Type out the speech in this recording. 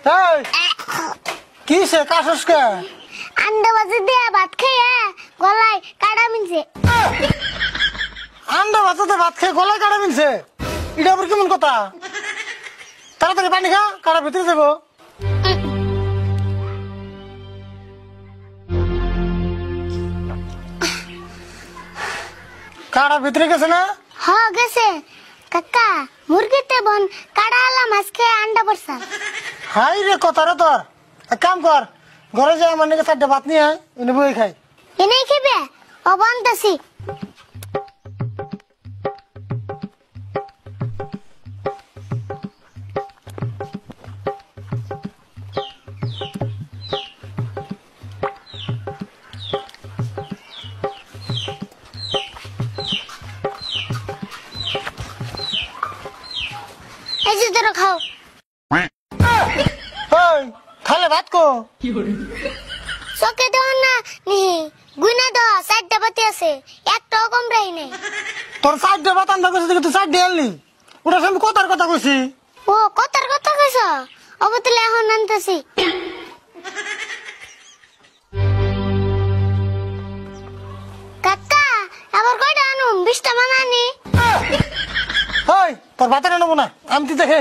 এই কি সে কাশস কে? আন্ডা বাজে দিয়া ভাত খাইয়া গলায় কাটা মিনছে। আন্ডা ভাতে ভাত খেয়ে গলায় কাটা মিলছে, এটা আবার কেমন কথা? তাড়াতাড়ি পানি খা, কাটা ভিতরে যাবো। কাটা ভিতরে গেছে না? হ গেছে কাকা, মুরগিতে বন কাটা আলা মাছ খেয়ে আন্ডা পড়ছা। হাই রে কথা রে তোর। এক কাম কর, ঘরে যাই আমার নাকি 4টা ভাত নিয়ে আয়, এনে বই খাই। এনেই খেবে ও বনতাছি। এই যে ধরো খাও। ওই খালে ভাত কো? চোখে দেওয়ার না নি গুনা দেওয়া 4টা বাতি আছে, একটাও কম রাই নেই। তোর 4টা ভাত আনতে কইছিস তুই 4টা আনলি, ওটা আমি কথার কথা কইছি। ও কথার কথা কইছ, অবতলে এখন আনতেছি। কাকা আবার কয়টা আনুম? 20টা মানানি। ওই তোর ভাতের নেবো না, আমি তুই দেখে